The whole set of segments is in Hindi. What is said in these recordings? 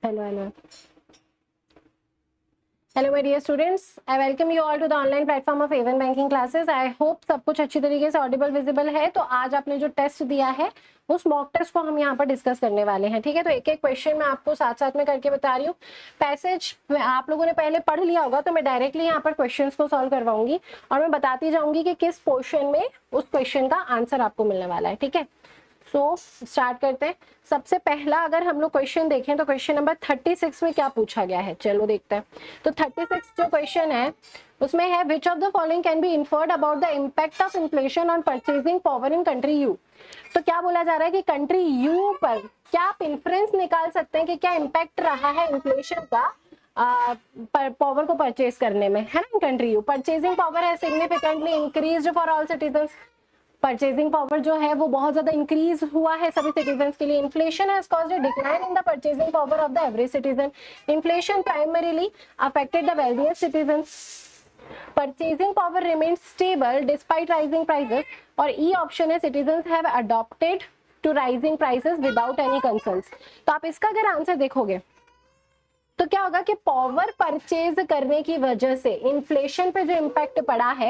Hello. Hello my dear students, I welcome you all to the online platform of A1 Banking classes. I hope सब कुछ अच्छी तरीके से ऑडिबल विजिबल है। तो आज आपने जो टेस्ट दिया है उस मॉक टेस्ट को हम यहाँ पर डिस्कस करने वाले हैं, ठीक है। तो एक एक क्वेश्चन मैं आपको साथ साथ में करके बता रही हूँ। पैसेज आप लोगों ने पहले पढ़ लिया होगा, तो मैं डायरेक्टली यहाँ पर क्वेश्चंस को सॉल्व करवाऊंगी और मैं बताती जाऊंगी कि किस पोर्शन में उस क्वेश्चन का आंसर आपको मिलने वाला है, ठीक है। सो स्टार्ट करते हैं। सबसे पहला अगर हम लोग क्वेश्चन देखें तो क्वेश्चन नंबर 36 में क्या पूछा गया है, चलो देखते हैं। तो 36 जो क्वेश्चन है उसमें है विच of the following can be inferred about the impact of inflation on purchasing power in country U. तो क्या बोला जा रहा है कि कंट्री यू पर क्या आप इन्फ्लुएंस निकाल सकते हैं कि क्या इम्पैक्ट रहा है इन्फ्लेशन का पावर को परचेज करने में, है ना। कंट्री यू परचेजिंग पावर है significantly increased for all citizens. Purchasing power जो है वो बहुत ज्यादा इंक्रीज हुआ है सभी सिटीजन्स के लिए। Inflation has caused a decline in the purchasing power of the average citizen. Inflation primarily affected the wealthiest citizens. Purchasing power remains stable despite rising prices. और ई ऑप्शन है citizens have adopted to rising prices without any concerns. तो आप इसका अगर आंसर देखोगे तो क्या होगा कि पावर परचेज करने की वजह से इन्फ्लेशन पे जो इम्पैक्ट पड़ा है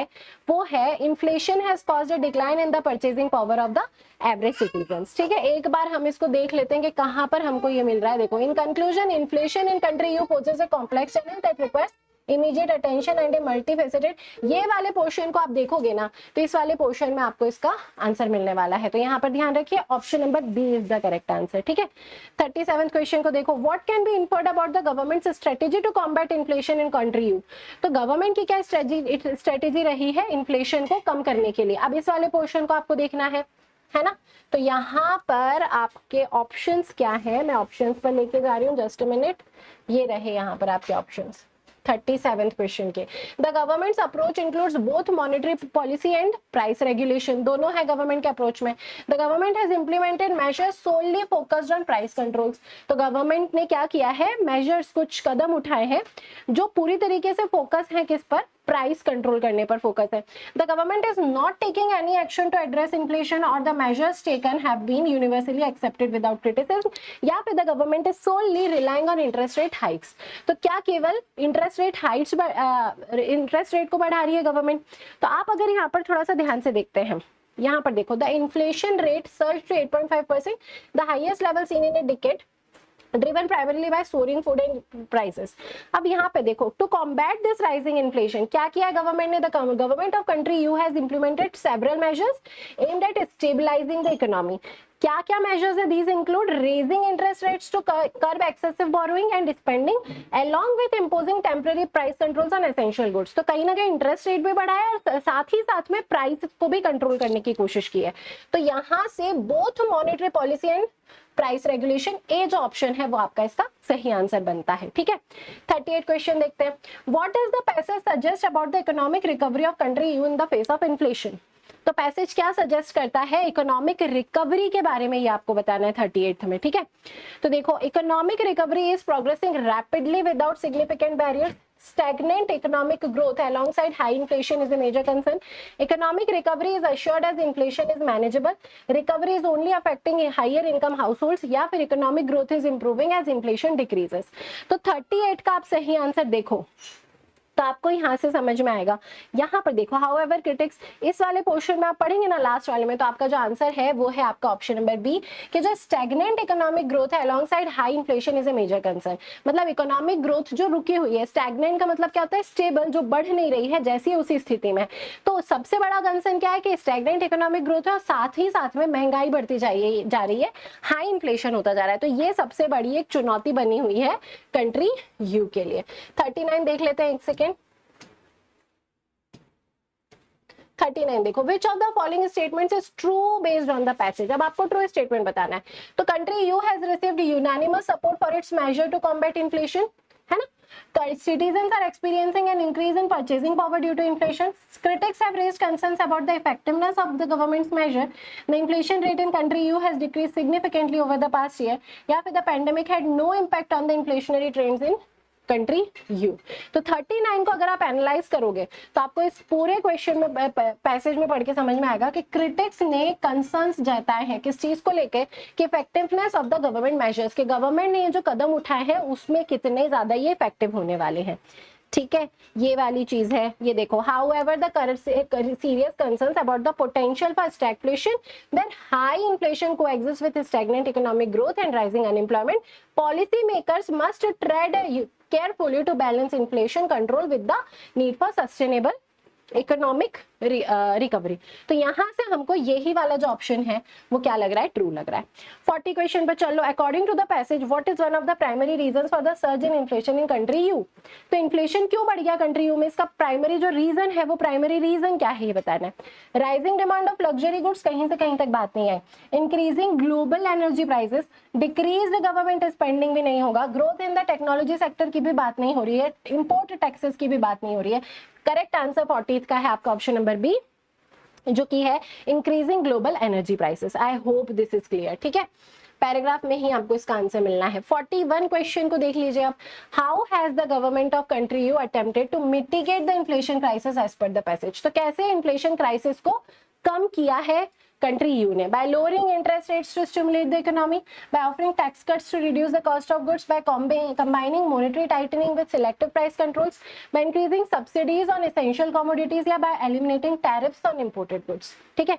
वो है inflation has caused a decline in the purchasing power of the average citizens, ठीक है। एक बार हम इसको देख लेते हैं कि कहां पर हमको ये मिल रहा है। देखो, in conclusion inflation in country you possess a complex challenge that requires immediate attention and A multifaceted. ये वाले पोर्शन को आप देखोगे ना तो इस वाले पोर्शन में आपको इसका आंसर मिलने वाला है। तो यहाँ पर ध्यान रखिए option number B is the correct answer, ठीक है। 37th क्वेश्चन को देखो, what can be inferred about the government strategy to combat inflation in country U. तो गवर्नमेंट की क्या स्ट्रेटेजी रही है इन्फ्लेशन को कम करने के लिए। अब इस वाले पोर्शन को आपको देखना है ना। तो यहाँ पर आपके ऑप्शंस क्या है, मैं ऑप्शंस पर लेके जा रही हूँ, जस्ट अ मिनट। ये रहे यहाँ पर आपके ऑप्शंस 37th क्वेश्चन के। The governments approach includes both monetary policy and price regulation. दोनों है गवर्नमेंट के अप्रोच में। The government has implemented measures solely focused on price controls. तो गवर्नमेंट ने क्या किया है, मेजर्स कुछ कदम उठाए हैं जो पूरी तरीके से फोकस है किस पर, प्राइस कंट्रोल करने पर फोकस है। The government is not taking any action to address inflation और the measures taken have been universally accepted without criticism. या फिर the government is solely relying on interest rate hikes. तो क्या केवल interest rate hikes interest rate को बढ़ा रही है गवर्नमेंट। तो आप अगर यहाँ पर थोड़ा सा ध्यान से देखते हैं, यहाँ पर देखो, the inflation rate surge to 8.5%, the highest level seen in a decade, driven primarily by soaring food and prices। अब यहाँ पे देखो, to combat this rising inflation क्या किया है गवर्नमेंट ने। The government of country U has implemented several measures aimed at stabilizing the economy। क्या क्या measures है, these include raising interest rates to curb excessive borrowing and spending along with imposing temporary price controls on essential goods। तो कहीं ना कहीं इंटरेस्ट रेट भी बढ़ाया और साथ ही साथ में प्राइस को भी कंट्रोल करने की कोशिश की है। तो यहाँ से both monetary policy and price regulation, A जो ऑप्शन है वो आपका इसका सही आंसर बनता है, ठीक है। 38 क्वेश्चन देखते हैं। What does the passage suggest about the economic recovery of country you in the face of inflation. तो पैसेज क्या सजेस्ट करता है इकोनॉमिक रिकवरी के बारे में, ये आपको बताना है 38 में, ठीक है। तो देखो, economic recovery is progressing rapidly without significant barriers. Stagnant economic growth alongside high inflation is a major concern. Economic recovery is assured as inflation is manageable. Recovery is only affecting higher income households या फिर economic growth is improving as inflation decreases। तो 38 का आप सही आंसर देखो तो आपको यहाँ से समझ में आएगा। यहाँ पर देखो, हाउएवर क्रिटिक्स, इस वाले पोर्शन में आप पढ़ेंगे ना लास्ट वाले में, तो आपका जो आंसर है वो है आपका ऑप्शन नंबर बी कि जो स्टैग्नेंट इकोनॉमिक ग्रोथ है alongside high inflation is a major concern. मतलब इकोनॉमिक ग्रोथ जो रुकी हुई है, स्टैग्नेंट का मतलब क्या होता है, स्टेबल, जो बढ़ नहीं रही है जैसी उसी स्थिति में। तो सबसे बड़ा कंसर्न क्या है कि स्टैग्नेंट इकोनॉमिक ग्रोथ है और साथ ही साथ में महंगाई बढ़ती जा रही है, हाई इन्फ्लेशन होता जा रहा है। तो ये सबसे बड़ी एक चुनौती बनी हुई है कंट्री यू के लिए। 39 देख लेते हैं, एक सेकेंड। 39 देखो, which of the following statements is true based on the passage. अब आपको ट्रू स्टेटमेंट बताना है। तो country U has received unanimous support for its measure to combat inflation, है ना। Citizens are experiencing an increase in purchasing power due to inflation. Critics have raised concerns about the effectiveness of the government's measure. The inflation rate in country U has decreased significantly over the past year. या फिर the pandemic had no impact on the inflationary trends in country U. तो 39 को अगर आप एनालाइज करोगे तो आपको इस पूरे क्वेश्चन में पैसेज में पढ़ के समझ में आएगा कि क्रिटिक्स ने कंसर्न्स जताए हैं किस चीज को लेके कि effectiveness of the government measures, कि गवर्नमेंट ने ये जो कदम उठाए हैं उसमें कितने ज्यादा ये इफेक्टिव होने वाले हैं। ठीक है, ये वाली चीज है, ये देखो। However the serious concerns about the potential for stagflation when high inflation coexist with stagnant economic growth and rising unemployment, policy makers must trade carefully to balance inflation control with the need for sustainable economic recovery. तो यहां से हमको यही वाला जो ऑप्शन है वो क्या लग रहा है, ट्रू लग रहा है। 40 क्वेश्चन पर चलो। According to the passage what is one of the primary reasons for the surge in inflation in country U. तो इन्फ्लेशन क्यों बढ़ गया कंट्री यू में, इसका प्राइमरी जो रीजन है वो प्राइमरी रीजन क्या है ये बताना है। Rising demand of luxury goods, कहीं से कहीं तक बात नहीं है। Increasing global energy prices, decrease government spending भी नहीं होगा। Growth in the technology sector की भी बात नहीं हो रही है। इंपोर्ट टैक्सेस की भी बात नहीं हो रही है। करेक्ट आंसर 40 का है आपका ऑप्शन नंबर बी, जो की है increasing global energy prices. I hope this is clear. ठीक है, पैराग्राफ में ही आपको इसका आंसर मिलना है। 41 क्वेश्चन को देख लीजिए आप। How has the government of country U attempted to mitigate the inflation crisis as per the passage. तो कैसे इन्फ्लेशन क्राइसिस को कम किया है कंट्री यू ने? By lowering interest rates to stimulate the economy, by offering tax cuts to reduce the cost of goods, by combining monetary tightening with selective price controls, by increasing subsidies on essential commodities, या by eliminating tariffs on imported goods। ठीक है,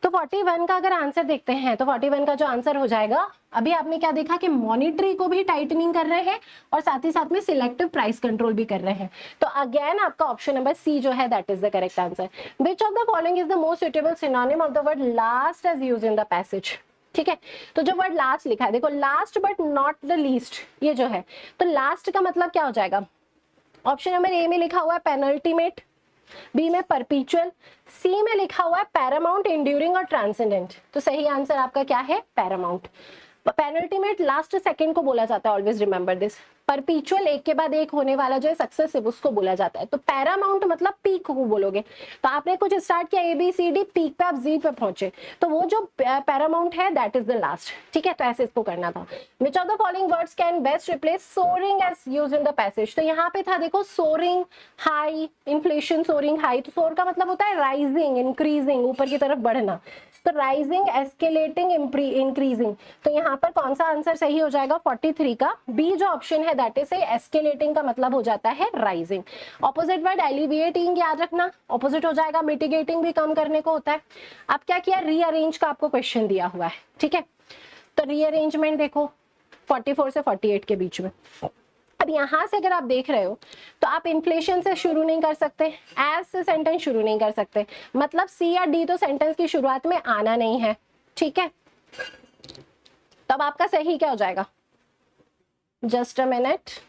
तो 41 का अगर आंसर देखते हैं तो 41 का जो आंसर हो जाएगा, अभी आपने क्या देखा कि मॉनिटरी को भी टाइटनिंग कर रहे हैं और साथ ही साथ में सिलेक्टिव प्राइस कंट्रोल भी कर रहे हैं। तो अगेन आपका ऑप्शन नंबर सी जो है that is the correct answer. Which of the following is the most suitable synonym of the word last as used in the passage. ठीक है, तो जो वर्ड लास्ट लिखा है, देखो last but not the least, ये जो है, तो लास्ट का मतलब क्या हो जाएगा? ऑप्शन नंबर ए में लिखा हुआ है पेनल्टीमेट, बी में परपीचुअल, सी में लिखा हुआ है पैरामाउंट, इंड्यूरिंग और ट्रांसेंडेंट। तो सही आंसर आपका क्या है? पैरामाउंट। पेनल्टीमेट लास्ट सेकंड को बोला जाता है, ऑलवेज रिमेंबर दिस। परपीचुअल एक के बाद एक होने वाला जो है सक्सेसिव, उसको बोला जाता है। तो पैरामाउंट मतलब पीक को बोलोगे। तो आपने कुछ स्टार्ट किया ABCD, पीक पे आप जी पे पहुंचे, तो वो जो पैरामाउंट है दैट इज द लास्ट। ठीक है, तो ऐसे इसको करना था। Which of the following words can best replace soaring as used in the passage. तो यहाँ पे था देखो soaring, high, inflation, soaring, high. तो सोर का मतलब होता है राइजिंग, इंक्रीजिंग, ऊपर की तरफ बढ़ना। तो राइजिंग, एस्केलेटिंग, इंक्रीजिंग। तो यहाँ पर कौन सा आंसर सही हो जाएगा? 43 का बी जो ऑप्शन है दैट इज एस्केलेटिंग का मतलब हो जाता है राइजिंग। ऑपोजिट वर्ड एलिविएटिंग याद रखना, ऑपोजिट हो जाएगा। मिटिगेटिंग भी कम करने को होता है। अब क्या किया? रीअरेंज का आपको क्वेश्चन दिया हुआ है। ठीक है, तो रीअरेंजमेंट देखो 44 से 48 के बीच में। अब यहां से अगर आप देख रहे हो तो आप इन्फ्लेशन से शुरू नहीं कर सकते, एज से सेंटेंस शुरू नहीं कर सकते, मतलब सी या डी तो सेंटेंस की शुरुआत में आना नहीं है। ठीक है, तब आपका सही क्या हो जाएगा? Just a minute.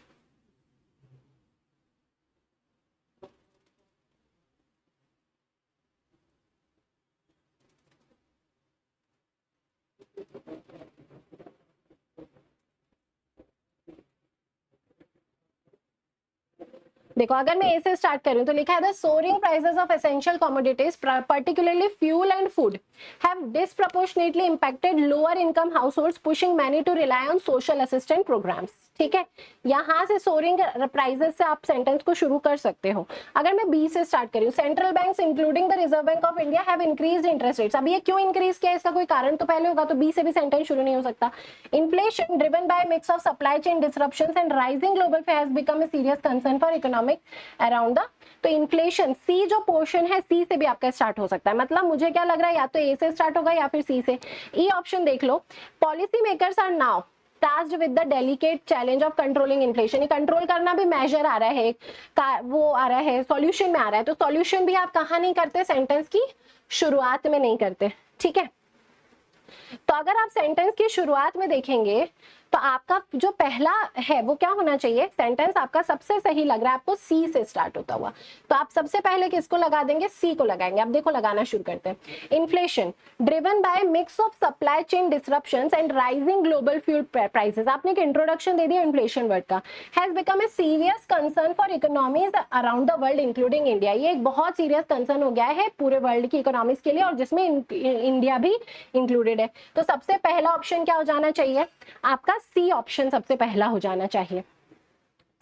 देखो अगर मैं ए से स्टार्ट करूं तो लिखा है the soaring prices of essential commodities particularly fuel and food have disproportionately impacted lower income households pushing many to rely on social assistant programmes. ठीक है, यहां से सोरिंग प्राइसेस से आप सेंटेंस को शुरू कर सकते हो। अगर मैं बी से स्टार्ट करूं, central banks including the Reserve Bank of India have increased interest rates. अब ये क्यों इंक्रीज किया, इसका कोई कारण तो पहले होगा, तो बी से भी सेंटेंस शुरू नहीं हो सकता। Inflation driven by mix of supply chain disruptions and rising global fair has become a serious concern for economic around the. तो इन्फ्लेशन सी जो पोर्शन है सी से भी आपका स्टार्ट हो सकता है। मतलब मुझे क्या लग रहा है, या तो ए से स्टार्ट होगा या फिर सी से। ई ऑप्शन देख लो, policy makers are now tasked with the delicate challenge of controlling inflation। ये कंट्रोल करना भी मेजर आ रहा है, वो आ रहा है, सॉल्यूशन में आ रहा है। तो सॉल्यूशन भी आप कहाँ नहीं करते? सेंटेंस की शुरुआत में नहीं करते। ठीक है, तो अगर आप सेंटेंस की शुरुआत में देखेंगे तो आपका जो पहला है वो क्या होना चाहिए? सेंटेंस आपका सबसे सही लग रहा है आपको सी से स्टार्ट होता हुआ, तो आप सबसे पहले किसको लगा देंगे? सी को लगाएंगे। अब देखो लगाना शुरू करते हैं। Inflation driven by mix of supply chain disruptions and rising global fuel prices. आपने एक इंट्रोडक्शन दे दिया इन्फ्लेशन वर्ड का। Has become a serious concern for economies around the world including India. ये एक बहुत सीरियस कंसर्न हो गया है पूरे वर्ल्ड की इकोनॉमीज के लिए और जिसमें इंडिया भी इंक्लूडेड है। तो सबसे पहला ऑप्शन क्या हो जाना चाहिए? आपका सी ऑप्शन सबसे पहला हो जाना चाहिए।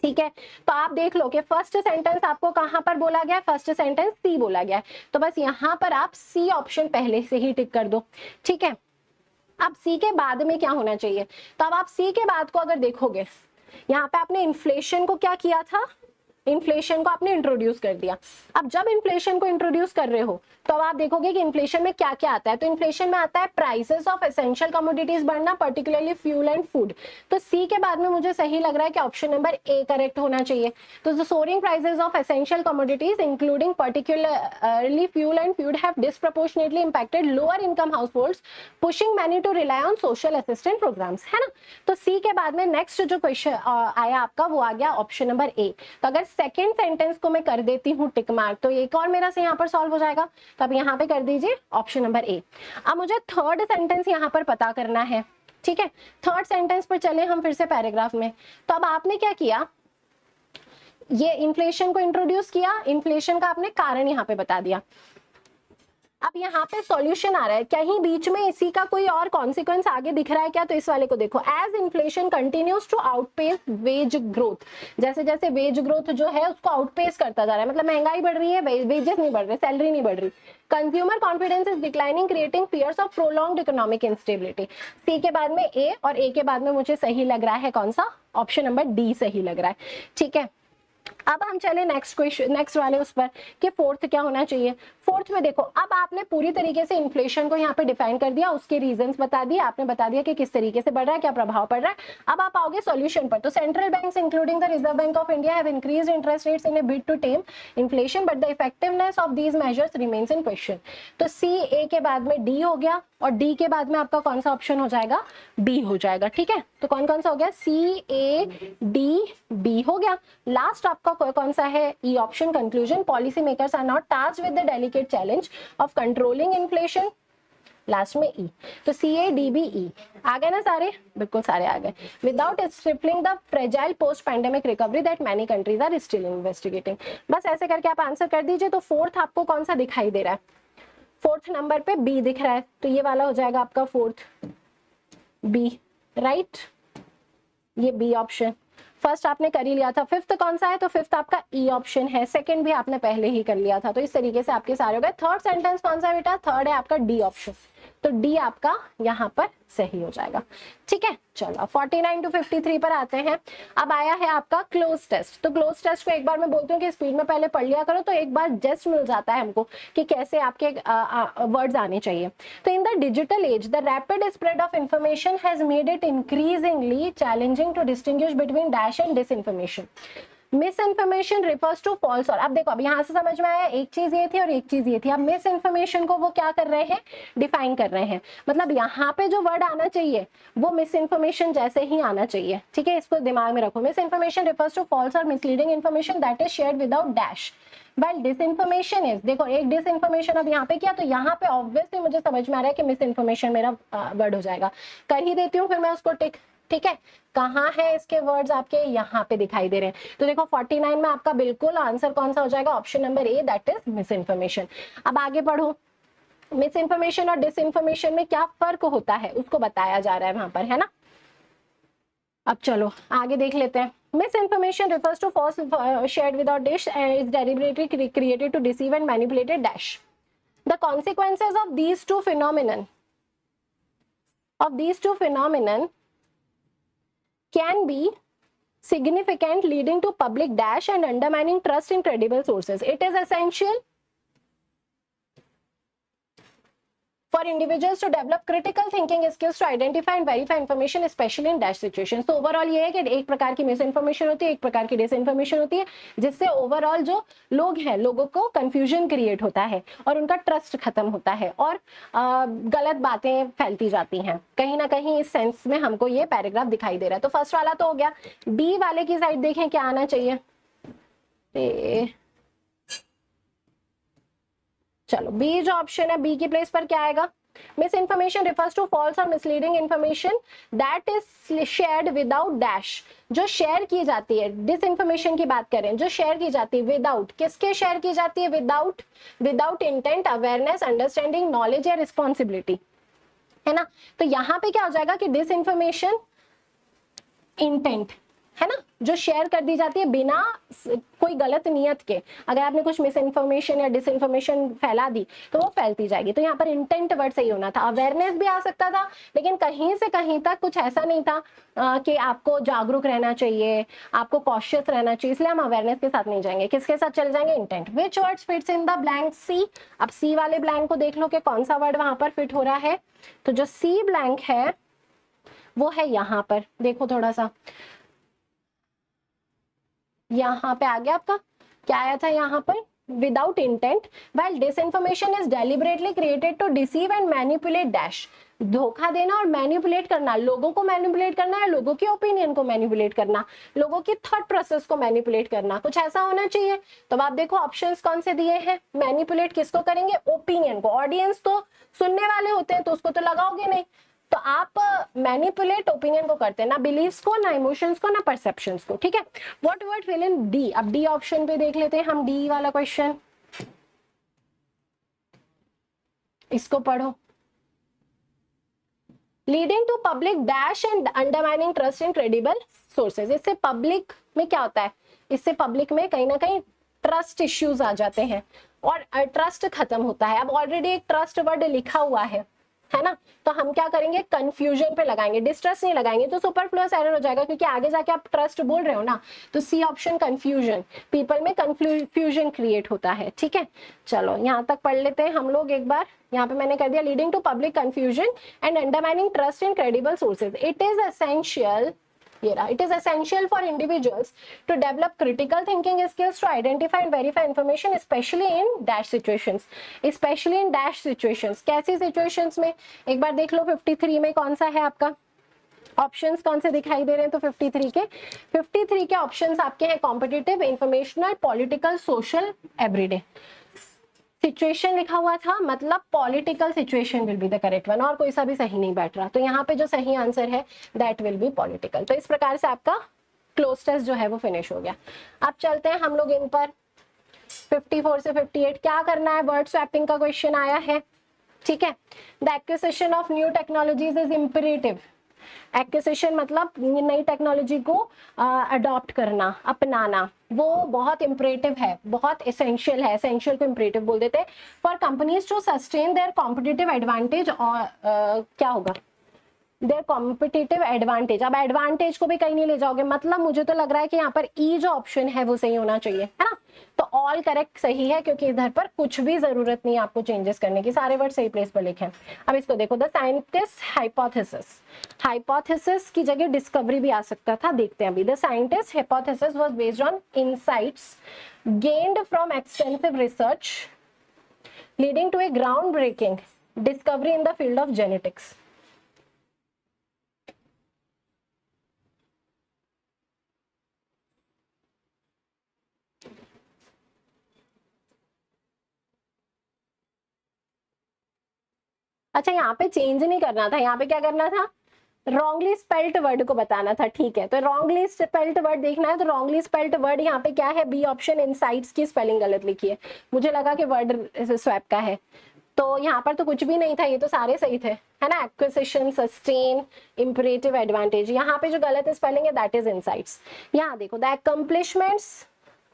ठीक है, तो आप देख लो कि फर्स्ट सेंटेंस आपको कहां पर बोला गया है, फर्स्ट सेंटेंस सी बोला गया है, तो बस यहां पर आप सी ऑप्शन पहले से ही टिक कर दो। ठीक है, अब सी के बाद में क्या होना चाहिए, तो अब आप सी के बाद को अगर देखोगे, यहाँ पे आपने इन्फ्लेशन को क्या किया था, इन्फ्लेशन को आपने इंट्रोड्यूस कर दिया। अब जब इन्फ्लेशन को इंट्रोड्यूस कर रहे हो तो अब आप देखोगे कि इन्फ्लेशन में क्या क्या आता है, तो इन्फ्लेशन में आता है प्राइसेस ऑफ एसेंशियल कमोडिटीज बढ़ना, पर्टिकुलरली फ्यूल एंड फूड। तो सी के बाद में मुझे सही लग रहा है कि ऑप्शन नंबर ए करेक्ट होना चाहिए। तो the soaring prices of essential commodities including particularly fuel and food have disproportionately impacted lower income households, pushing many to rely on social assistant programmes, है ना। तो सी के बाद में नेक्स्ट जो क्वेश्चन आया आपका वो आ गया ऑप्शन नंबर ए। तो अगर सेकेंड सेंटेंस को मैं कर देती हूँ टिक मार्क, तो एक और मेरा से यहाँ पर सॉल्व हो जाएगा। तो अब यहाँ पे कर दीजिए ऑप्शन नंबर ए। अब मुझे थर्ड सेंटेंस यहाँ पर पता करना है। ठीक है, थर्ड सेंटेंस पर चले हम फिर से पैराग्राफ में। तो अब आपने क्या किया, ये इन्फ्लेशन को इंट्रोड्यूस किया, इन्फ्लेशन का आपने कारण यहाँ पे बता दिया। अब यहाँ पे सॉल्यूशन आ रहा है, कहीं बीच में इसी का कोई और कॉन्सिक्वेंस आगे दिख रहा है क्या, तो इस वाले को देखो, as inflation continues to outpace wage growth, जैसे जैसे वेज ग्रोथ जो है उसको आउटपेस करता जा रहा है, मतलब महंगाई बढ़ रही है, वेजेस नहीं बढ़ रहे, सैलरी नहीं बढ़ रही, consumer confidence is declining creating fears of prolonged economic instability. C के बाद में ए और ए के बाद में मुझे सही लग रहा है कौन सा, ऑप्शन नंबर डी सही लग रहा है। ठीक है, अब हम चले नेक्स्ट क्वेश्चन, नेक्स्ट वाले उस पर कि फोर्थ क्या होना चाहिए। फोर्थ में देखो, अब आपने पूरी तरीके से इन्फ्लेशन को यहाँ पे डिफाइन कर दिया, उसके रीजंस बता दिए, आपने बता दिया कि किस तरीके से बढ़ रहा है, क्या प्रभाव पड़ रहा है। अब आप आओगे सॉल्यूशन पर, तो central banks including the Reserve Bank of India have increased interest rates in a bid to tame inflation but the effectiveness of these measures remains in question. तो सी ए के बाद में डी हो गया और डी के बाद में आपका कौन सा ऑप्शन हो जाएगा, बी हो जाएगा। ठीक है, तो कौन कौन सा हो गया, सी ए डी बी हो गया। लास्ट आपका कौन सा है, E option. Conclusion, policy makers are not tasked with the delicate challenge of controlling inflation, last में ई। तो C A D B E आ गए ना सारे, बिल्कुल सारे आ गए। Without stripling the fragile post pandemic recovery that many countries are still investigating. बस ऐसे करके आप आंसर कर दीजिए। तो फोर्थ आपको कौन सा दिखाई दे रहा है, फोर्थ नंबर पे बी दिख रहा है, तो ये वाला हो जाएगा आपका फोर्थ, बी, राइट, ये बी ऑप्शन। फर्स्ट आपने कर ही लिया था, फिफ्थ कौन सा है, तो फिफ्थ आपका ई ऑप्शन है, सेकंड भी आपने पहले ही कर लिया था, तो इस तरीके से आपके सारे हो गए। थर्ड सेंटेंस कौन सा है बेटा, थर्ड है आपका डी ऑप्शन, तो डी आपका यहाँ पर सही हो जाएगा। ठीक है, चलो 49 to 53 पर आते हैं। अब आया है आपका क्लोज टेस्ट। तो क्लोज टेस्ट को एक बार मैं बोलती हूँ कि स्पीड में पहले पढ़ लिया करो, तो एक बार जस्ट मिल जाता है हमको कि कैसे आपके वर्ड्स आने चाहिए। तो in the digital age the rapid spread of information has made it increasingly challenging to distinguish between dash and disinformation. Misinformation refers to false, और अब देखो, अब यहाँ से समझ में आया, एक चीज ये थी और एक चीज ये थी। अब मिस इन्फॉर्मेशन को वो क्या कर रहे हैं, डिफाइन कर रहे हैं, मतलब यहाँ पे जो वर्ड आना चाहिए वो मिस इन्फॉर्मेशन जैसे ही आना चाहिए। ठीक है, इसको दिमाग में रखो। Misinformation refers to false और misleading information that is shared without dash, well disinformation is, देखो एक डिसइंफॉर्मेशन अब यहाँ पे किया, तो यहाँ पे ऑब्वियसली मुझे समझ में आ रहा है कि मिस इन्फॉर्मेशन मेरा वर्ड हो जाएगा। कर ही देती हूँ फिर मैं उसको टिक। ठीक है, कहाँ है इसके वर्ड्स आपके, यहाँ पे दिखाई दे रहे हैं। तो देखो 49 में आपका बिल्कुल आंसर कौन सा हो जाएगा, option number A, that is miss information. अब आगे पढ़ो, मिस इन्फॉर्मेशन और डिस इन्फॉर्मेशन में क्या फर्क होता है उसको बताया जा रहा है वहां पर, है ना। अब चलो आगे देख लेते हैं। Misinformation refers to false shared without dish and is deliberately created to deceive and manipulated dash. The consequences of these two phenomenon can be significant, leading to public dash and undermining trust in credible sources. It is essential for individuals to develop critical thinking skills to identify and verify information, especially in dash situations. तो ओवरऑल ये है कि एक प्रकार की मिस इन्फॉर्मेशन होती है, एक प्रकार की डिस इन्फॉर्मेशन होती है, जिससे ओवरऑल जो लोग हैं, लोगों को कंफ्यूजन क्रिएट होता है और उनका ट्रस्ट खत्म होता है और गलत बातें फैलती जाती हैं। कहीं ना कहीं इस सेंस में हमको ये पैराग्राफ दिखाई दे रहा है। तो फर्स्ट वाला तो हो गया। बी वाले की साइड देखें क्या आना चाहिए। चलो बी जो ऑप्शन है, बी की प्लेस पर क्या आएगा, misinformation refers to false और misleading information that is shared without dash, जो शेयर की जाती है। डिस इन्फॉर्मेशन की बात करें, जो शेयर की जाती है विदाउट, किसके शेयर की जाती है, without intent, awareness, understanding, knowledge या रिस्पॉन्सिबिलिटी, है ना। तो यहाँ पे क्या हो जाएगा कि डिस इन्फॉर्मेशन, इंटेंट, है ना, जो शेयर कर दी जाती है बिना कोई गलत नियत के। अगर आपने कुछ मिस इन्फॉर्मेशन या डिस इन्फॉर्मेशन फैला दी तो वो फैलती जाएगी। तो यहाँ पर इंटेंट वर्ड सही होना था। अवेयरनेस भी आ सकता था, लेकिन कहीं से कहीं तक कुछ ऐसा नहीं था कि आपको जागरूक रहना चाहिए, आपको कॉशियस रहना चाहिए, इसलिए हम अवेयरनेस के साथ नहीं जाएंगे। किसके साथ चले जाएंगे? Intent. Which words fits in the blank C. अब सी वाले ब्लैंक को देख लो कि कौन सा वर्ड वहां पर फिट हो रहा है। तो जो सी ब्लैंक है वो है यहाँ पर, देखो थोड़ा सा, यहाँ पे आ गया आपका, क्या आया था यहाँ पर? Without intent while disinformation is deliberately created to deceive and manipulate dash। धोखा देना और मैनिपुलेट करना, लोगों को मैनिपुलेट करना है, लोगों की ओपिनियन को मैनिपुलेट करना, लोगों की थॉट प्रोसेस को मैनिपुलेट करना, कुछ ऐसा होना चाहिए। तो आप देखो ऑप्शंस कौन से दिए हैं। मैनिपुलेट किसको करेंगे? ओपिनियन को। ऑडियंस तो सुनने वाले होते हैं तो उसको तो लगाओगे नहीं, तो आप मैनिपुलेट ओपिनियन को करते हैं, ना बिलीव्स को, ना इमोशंस को, ना परसेप्शंस को। ठीक है, what word fill in D. अब डी ऑप्शन पे देख लेते हैं हम, डी वाला क्वेश्चन, इसको पढ़ो। Leading to public dash and undermining trust in credible sources. इससे पब्लिक में क्या होता है? इससे पब्लिक में कहीं ना कहीं ट्रस्ट इश्यूज आ जाते हैं और ट्रस्ट खत्म होता है। अब ऑलरेडी एक ट्रस्ट वर्ड लिखा हुआ है ना, तो हम क्या करेंगे? कंफ्यूजन पे लगाएंगे, डिस्ट्रस्ट नहीं लगाएंगे, तो सुपरफ्लुअस एरर हो जाएगा, क्योंकि आगे जाके आप ट्रस्ट बोल रहे हो ना। तो सी ऑप्शन कंफ्यूजन, पीपल में कंफ्यूजन क्रिएट होता है। ठीक है, चलो यहाँ तक पढ़ लेते हैं हम लोग एक बार। यहाँ पे मैंने कर दिया leading to public confusion and undermining trust in credible sources. It is essential, it is essential for individuals to develop critical thinking skills to identify and verify information, especially in dash situations। especially in dash situations, कैसी situations में? एक बार देख लो 53 में कौन सा है आपका ऑप्शंस, कौन से दिखाई दे रहे हैं? तो 53 के ऑप्शंस आपके हैं competitive, informational, political, social, everyday. Situation लिखा हुआ था, मतलब political situation will be the correct one, और कोई सा भी सही नहीं बैठ रहा। तो यहाँ पे जो सही आंसर है दैट विल बी पॉलिटिकल। तो इस प्रकार से आपका क्लोज टेस्ट जो है वो फिनिश हो गया। अब चलते हैं हम लोग इन पर 54 से 58। क्या करना है? वर्ड स्वैपिंग का क्वेश्चन आया है। ठीक है, the acquisition of new technologies is imperative. Acquisition मतलब नई टेक्नोलॉजी को अडॉप्ट करना, अपनाना, वो बहुत इम्परेटिव है, बहुत एसेंशियल है। एसेंशियल को इम्परेटिव बोल देते हैं। For companies to sustain their competitive advantage, और क्या होगा? Their competitive advantage. अब एडवांटेज को भी कहीं नहीं ले जाओगे, मतलब मुझे तो लग रहा है कि यहाँ पर ई जो ऑप्शन है वो सही होना चाहिए, है ना। तो ऑल करेक्ट सही है, क्योंकि इधर पर कुछ भी जरूरत नहीं है आपको चेंजेस करने की, सारे वर्ड सही प्लेस पर लिखे हैं। अब इसको देखो, द साइंटिस्ट हाइपोथेसिस। हाइपोथेसिस की जगह डिस्कवरी भी आ सकता था, देखते हैं अभी। The scientist hypothesis was based on insights gained from extensive research leading to a ground breaking discovery in the field of genetics. अच्छा, यहाँ पे चेंज नहीं करना था, यहाँ पे क्या करना था? रॉन्गली स्पेल्ट वर्ड को बताना था। ठीक है, तो रॉन्गली स्पेल्ट वर्ड देखना है, तो रॉन्गली स्पेल्ट वर्ड यहाँ पे क्या है? बी ऑप्शन, इनसाइट्स की स्पेलिंग गलत लिखी है। मुझे लगा कि वर्ड स्वैप का है, तो यहाँ पर तो कुछ भी नहीं था, ये तो सारे सही थे, है ना। Acquisition, sustain, imperative, advantage. यहाँ पे जो गलत स्पेलिंग है दैट इज इनसाइट्स। यहाँ देखो, the accomplishments,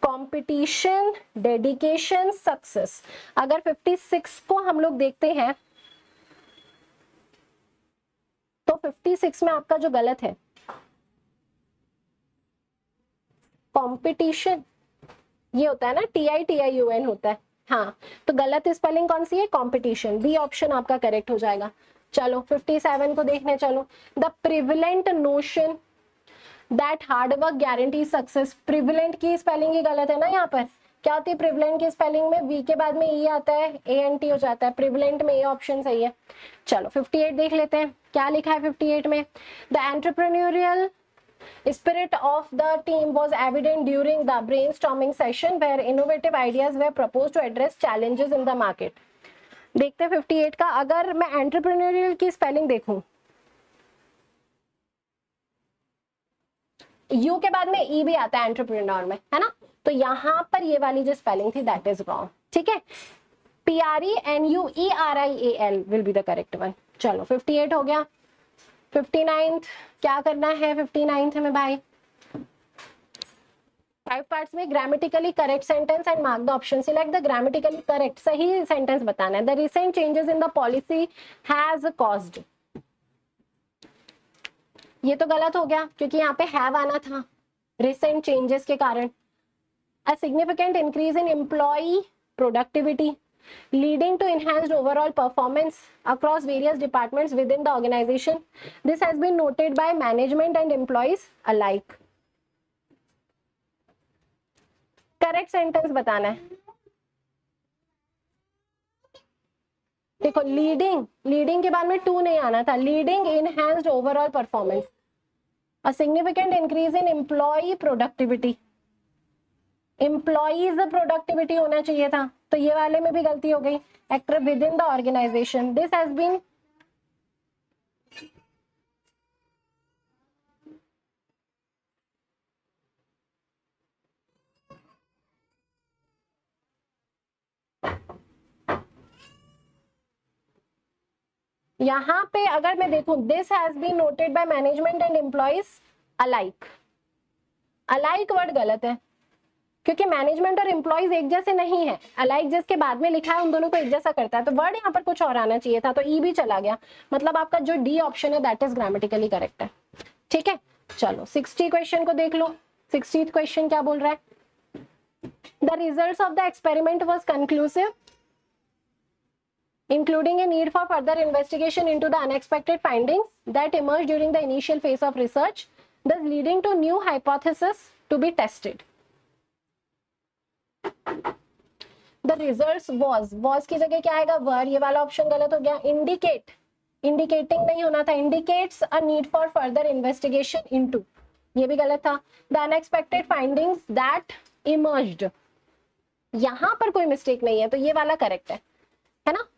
competition, dedication, success. अगर 56 को हम लोग देखते हैं तो 56 में आपका जो गलत है कंपटीशन, ये होता है ना, TITIUN होता है। हाँ, तो गलत स्पेलिंग कौन सी है? कंपटीशन। बी ऑप्शन आपका करेक्ट हो जाएगा। चलो 57 को देखने चलो। The prevalent notion that hard work guarantee success. Prevalent की स्पेलिंग ही गलत है ना। यहाँ पर क्या होती है प्रिविलेंट की स्पेलिंग में? वी के बाद में ई आता है, ANT हो जाता है। प्रिविलेंट में ये ऑप्शन सही है। चलो 58 देख लेते हैं, क्या लिखा है 58 में? The entrepreneurial spirit of the team was evident during the brainstorming session where innovative ideas were proposed to address challenges in the market। देखते हैं 58 का। अगर मैं एंटरप्रेन्योरियल की स्पेलिंग देखूं, यू के बाद में ई भी आता है एंटरप्रेन्योर में, है ना। तो यहाँ पर ये वाली जो स्पेलिंग थी दैट इज रॉन्ग। ठीक है, PRENUERIAL will be the correct one. चलो 58 हो गया। 59 क्या करना है 59 में भाई? 5 पार्ट्स में grammatically correct sentence and mark the option, select the grammatically correct, सही सेंटेंस बताना है। The recent changes in the policy has caused, ये तो गलत हो गया क्योंकि यहाँ पे हैव आना था रिसेंट चेंजेस के कारण। A significant increase in employee productivity leading to enhanced overall performance across various departments within the organization. This has been noted by management and employees alike. Correct sentence बताना है। देखो लीडिंग के बाद में टू नहीं आना था, leading enhanced overall performance, a significant increase in employee productivity, employees productivity होना चाहिए था, तो ये वाले में भी गलती हो गई। Actor within the organization, this has been यहां पे अगर मैं देखूं, this has been noted by management and employees alike, alike word गलत है क्योंकि मैनेजमेंट और एम्प्लॉइज एक जैसे नहीं है। अलाइक जिसके बाद में लिखा है उन दोनों को एक जैसा करता है, तो वर्ड यहाँ पर कुछ और आना चाहिए था, तो ई भी चला गया। मतलब आपका जो डी ऑप्शन है दैट इज ग्रामेटिकली करेक्ट है। ठीक है, चलो 60 क्वेश्चन को देख लो। 60th क्वेश्चन क्या बोल रहा है? The results of the experiment was conclusive including a need for further investigation into the unexpected findings that emerged during the initial phase of research, thus leading to new hypotheses to be tested. The results was की जगह क्या आएगा? were, ये वाला ऑप्शन गलत हो गया। indicate, indicating नहीं होना था, indicates a need for further investigation into, ये भी गलत था। the unexpected findings that emerged, यहां पर कोई मिस्टेक नहीं है, तो ये वाला करेक्ट है ना?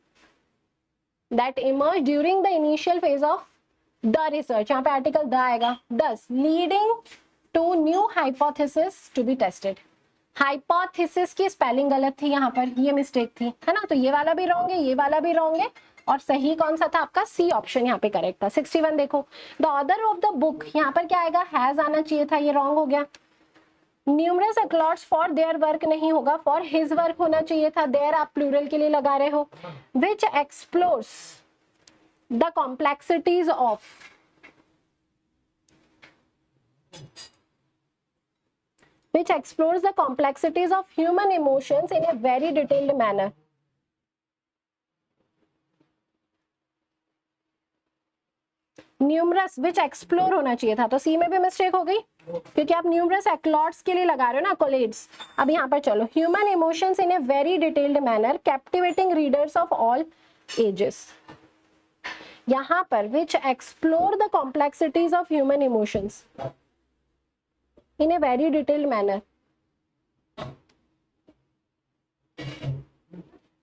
that emerged during the initial phase of the research, यहाँ पे आर्टिकल द आएगा। thus leading to new hypothesis to be tested, hypothesis की स्पेलिंग गलत थी, यहाँ पर ये मिस्टेक थी, है ना? तो ये वाला भी रॉन्ग है, ये वाला भी रॉन्ग है, और सही कौन सा था आपका? सी ऑप्शन यहाँ पे करेक्ट था। 61 देखो, the author of the book, यहाँ पर क्या आएगा? हैज आना चाहिए था, ये रॉन्ग हो गया। न्यूमरस एक्लॉट्स फॉर देयर वर्क नहीं होगा, फॉर हिज वर्क होना चाहिए था, देयर आप प्लूरल के लिए लगा रहे हो। Which explores the complexities of, which explores the complexities of human emotions in a very detailed manner. Numerous which explore होना चाहिए था, तो सी में भी मिस्टेक हो गई क्योंकि आप न्यूमरस एक्लॉट्स के लिए लगा रहे हो ना, कोलेड्स। अब यहाँ पर चलो, human emotions in a very detailed manner captivating readers of all ages, यहाँ पर which explore the complexities of human emotions in a very detailed manner.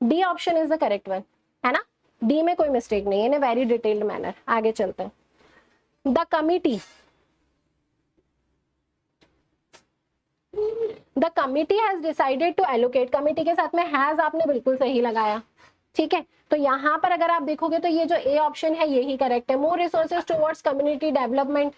D option is the correct one, है ना? D में कोई मिस्टेक नहीं है, in a very detailed manner। आगे चलते हैं। The committee, the committee has decided to allocate, committee के साथ में has आपने बिल्कुल सही लगाया, ठीक है? तो यहाँ पर अगर आप देखोगे तो ये जो A ऑप्शन है यही करेक्ट है। More resources towards community development,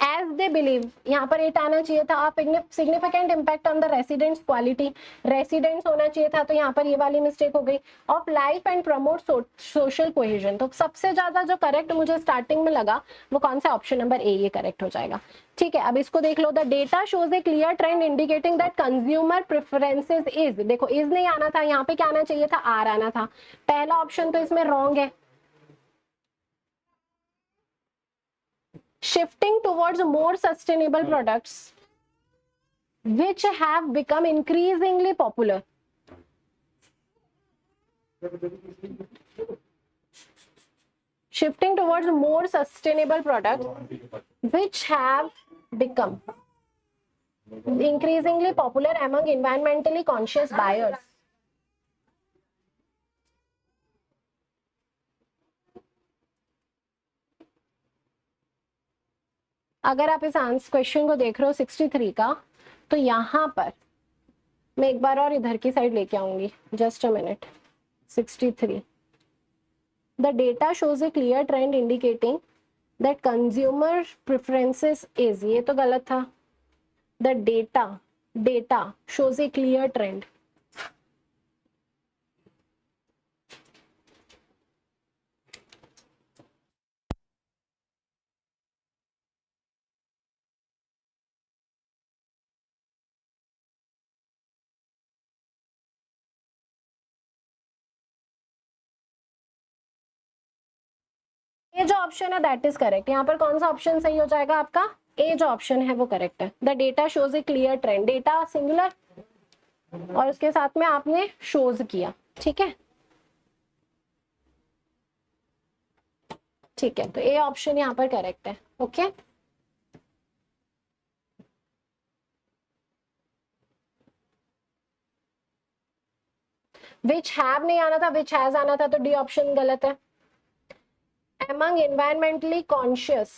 as they believe, यहाँ पर एट आना चाहिए था। आप significant impact on the residents quality, residents होना चाहिए था, तो यहाँ पर ये वाली मिस्टेक हो गई। Of life and promote social cohesion, तो सबसे ज्यादा जो करेक्ट मुझे स्टार्टिंग में लगा वो कौन सा? ऑप्शन नंबर ए, ये करेक्ट हो जाएगा। ठीक है, अब इसको देख लो। The data shows a clear trend indicating that consumer preferences is, देखो इज नहीं आना था, यहाँ पे क्या आना चाहिए था? आर आना था। पहला ऑप्शन तो इसमें रॉन्ग है। shifting towards more sustainable products which have become increasingly popular, shifting towards more sustainable products which have become increasingly popular among environmentally conscious buyers. अगर आप इस आंसर क्वेश्चन को देख रहे हो 63 का, तो यहाँ पर मैं एक बार और इधर की साइड लेके आऊंगी, just a minute. 63 the data shows a clear trend indicating that consumer preferences is, ये तो गलत था। The data shows a clear trend, ये जो ऑप्शन है दैट इज करेक्ट। यहाँ पर कौन सा ऑप्शन सही हो जाएगा आपका? ए जो ऑप्शन है वो करेक्ट है। The data shows a clear trend, data singular और उसके साथ में आपने शोज किया, ठीक है ठीक है, तो ए ऑप्शन यहाँ पर करेक्ट है। ओके विच हैव नहीं आना था, विच हैज आना था, तो डी ऑप्शन गलत है। among environmentally conscious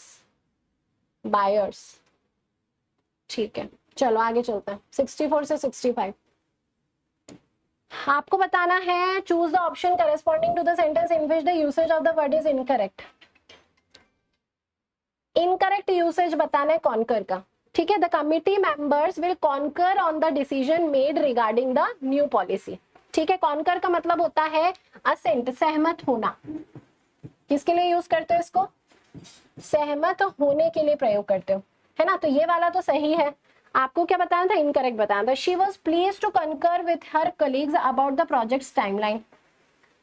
buyers, ठीक है चलो आगे चलते हैं। 64 से 65 आपको बताना है choose the option corresponding to the sentence in which the usage of the word is incorrect. Incorrect usage बताना है कॉन्कर का, ठीक है। The committee members will concur on the decision made regarding the new policy, ठीक है। कॉन्कर का मतलब होता है असेंट, सहमत होना। किसके लिए यूज करते हो इसको? सहमत होने के लिए प्रयोग करते हो, है ना। तो ये वाला तो सही है। आपको क्या बताना था? इनकरेक्ट बताना था। She was pleased to concur with her colleagues about the project timeline,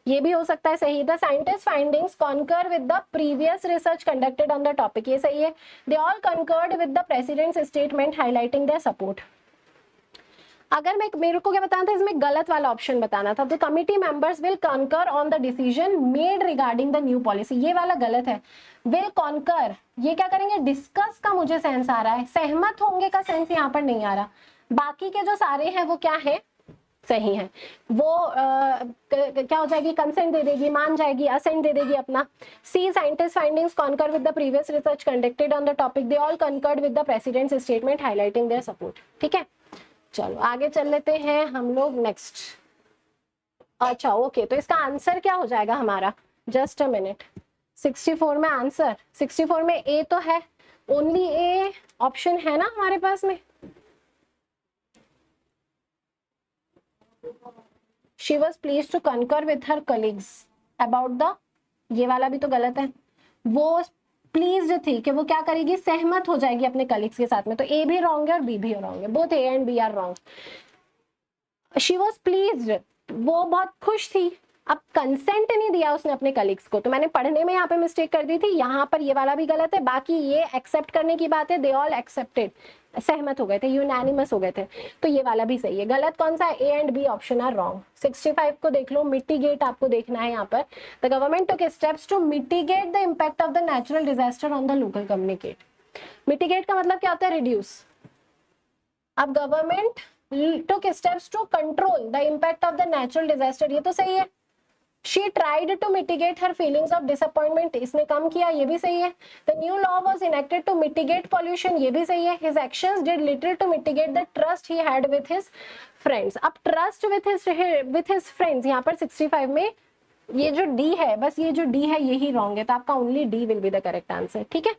ये भी हो सकता है सही। The scientist findings concur with the previous research conducted on the topic, ये सही है। They all concurred with the president's statement highlighting their support. अगर मेरे को क्या बताना था? इसमें गलत वाला ऑप्शन बताना था। The committee members will concur on the decision made regarding the new policy, ये वाला गलत है। विल कॉन्कर, ये क्या करेंगे? डिस्कस का मुझे सेंस आ रहा है, सहमत होंगे का सेंस यहाँ पर नहीं आ रहा। बाकी के जो सारे हैं वो क्या है? सही है। वो क्या हो जाएगी? कंसेंट दे देगी, मान जाएगी, असेंट दे देगी अपना। C scientist findings concur with the previous research conducted on the topic, they all concurred with the president's statement highlighting their support, ठीक है। चलो आगे चल लेते हैं हम लोग नेक्स्ट। अच्छा ओके, तो इसका आंसर क्या हो जाएगा हमारा? Just a minute. 64 में आंसर, 64 में ए तो है, ओनली ए ऑप्शन है ना हमारे पास में। She was pleased to concur with her colleagues about the, ये वाला भी तो गलत है। वो प्लीज्ड थी कि वो क्या करेगी? सहमत हो जाएगी अपने कलीग्स के साथ में, तो ए भी रॉन्ग है और बी भी रॉन्ग है। Both A and B are wrong. She was pleased, वो बहुत खुश थी। अब कंसेंट नहीं दिया उसने अपने कलीग्स को, तो मैंने पढ़ने में यहाँ पे मिस्टेक कर दी थी। यहाँ पर ये वाला भी गलत है। बाकी ये एक्सेप्ट करने की बात है, दे ऑल एक्सेप्टेड, सहमत हो गए थे, यूनानिमस हो गए थे, तो ये वाला भी सही है। गलत कौन सा? A and B option are wrong. 65 को देख लो, मिटिगेट आपको देखना है यहाँ पर। The government took steps to mitigate the impact of the natural disaster on the local community. Mitigate का मतलब क्या होता है? रिड्यूस। अब government took steps to control the impact of the natural disaster, ये तो सही है। She tried to mitigate her feelings of disappointment, इसने कम किया, ये भी सही है। The new law was enacted to mitigate pollution, ये भी सही है। His actions did little to mitigate the trust he had with his friends। अब trust with his friends यहाँ पर 65 में ये जो D है, बस ये जो D है यही रॉन्ग है, तो आपका only D will be the correct answer, ठीक है।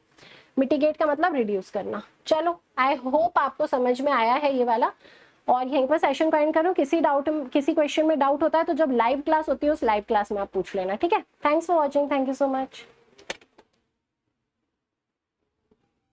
मिटिगेट का मतलब रिड्यूस करना। चलो आई होप आपको समझ में आया है ये वाला, और यहीं पर सेशन को एंड करो। किसी क्वेश्चन में डाउट होता है तो जब लाइव क्लास होती है उस लाइव क्लास में आप पूछ लेना, ठीक है। Thanks for watching, thank you so much.